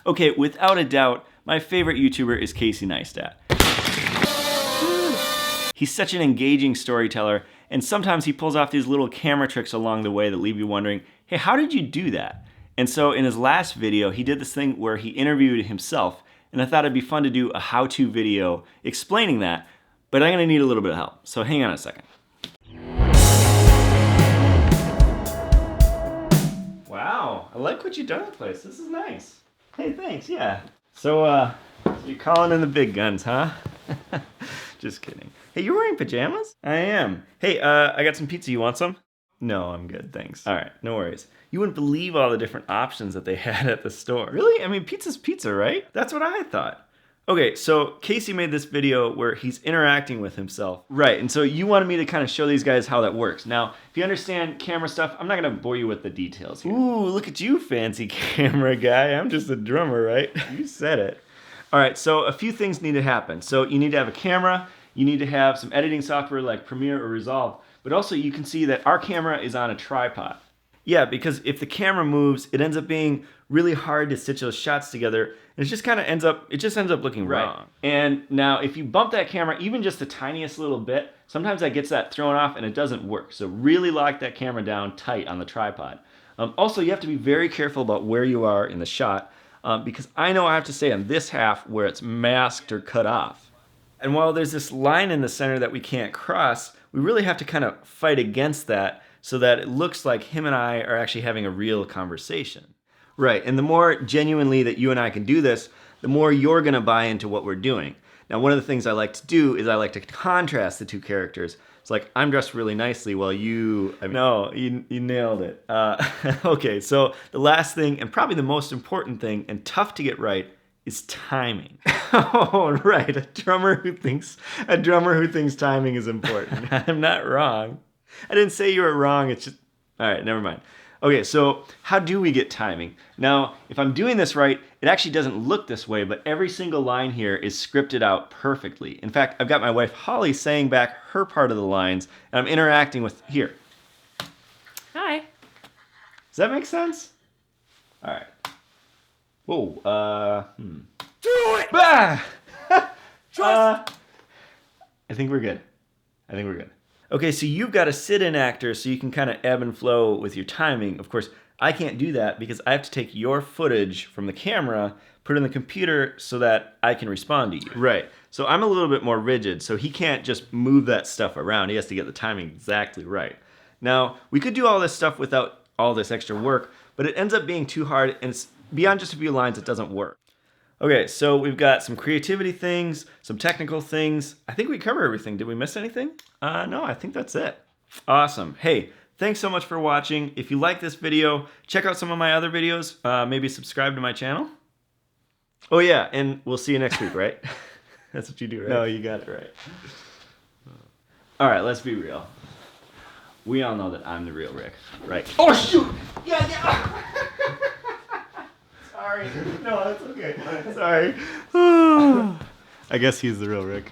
Okay, without a doubt, my favorite YouTuber is Casey Neistat. He's such an engaging storyteller, and sometimes he pulls off these little camera tricks along the way that leave you wondering, hey, how did you do that? And so in his last video, he did this thing where he interviewed himself, and I thought it'd be fun to do a how-to video explaining that, but I'm gonna need a little bit of help, so hang on a second. Wow, I like what you've done with the place. This is nice. Hey, thanks, yeah. So you're calling in the big guns, huh? Just kidding. Hey, you're wearing pajamas? I am. Hey, I got some pizza. You want some? No, I'm good, thanks. All right, no worries. You wouldn't believe all the different options that they had at the store. Really? I mean, pizza's pizza, right? That's what I thought. Okay, so Casey made this video where he's interacting with himself. Right, and so you wanted me to kind of show these guys how that works. Now, if you understand camera stuff, I'm not gonna bore you with the details here. Ooh, look at you, fancy camera guy. I'm just a drummer, right? You said it. All right, so a few things need to happen. So you need to have a camera, you need to have some editing software like Premiere or Resolve, but also you can see that our camera is on a tripod. Yeah, because if the camera moves, it ends up being really hard to stitch those shots together, and it just kind of ends up looking wrong. And now if you bump that camera even just the tiniest little bit, sometimes that gets that thrown off and it doesn't work. So really lock that camera down tight on the tripod. Also, you have to be very careful about where you are in the shot, because I know I have to stay on this half where it's masked or cut off. And while there's this line in the center that we can't cross, we really have to kind of fight against that so that it looks like him and I are actually having a real conversation. Right, and the more genuinely that you and I can do this, the more you're gonna buy into what we're doing. Now, one of the things I like to do is I like to contrast the two characters. It's like, I'm dressed really nicely while you, no, you nailed it. Okay, so the last thing, and probably the most important thing, and tough to get right, is timing. Oh, right, a drummer who thinks timing is important. I'm not wrong. I didn't say you were wrong, it's just, all right, never mind. Okay, so how do we get timing? Now, if I'm doing this right, it actually doesn't look this way, but every single line here is scripted out perfectly. In fact, I've got my wife Holly saying back her part of the lines, and I'm interacting with, here. Hi. Does that make sense? All right. Whoa, Do it! Bah! Trust! I think we're good. Okay, so you've got a sit-in actor so you can kind of ebb and flow with your timing. Of course, I can't do that because I have to take your footage from the camera, put it in the computer so that I can respond to you. Right, so I'm a little bit more rigid, so he can't just move that stuff around. He has to get the timing exactly right. Now, we could do all this stuff without all this extra work, but it ends up being too hard, and it's beyond just a few lines, it doesn't work. Okay, so we've got some creativity things, some technical things. I think we covered everything. Did we miss anything? No, I think that's it. Awesome. Hey, thanks so much for watching. If you like this video, check out some of my other videos. Maybe subscribe to my channel. Oh yeah, and we'll see you next week, right? That's what you do, right? No, you got it right. All right, let's be real. We all know that I'm the real Rick, right? Oh shoot! Yeah. Sorry. No, that's okay. Sorry. I guess he's the real Rick.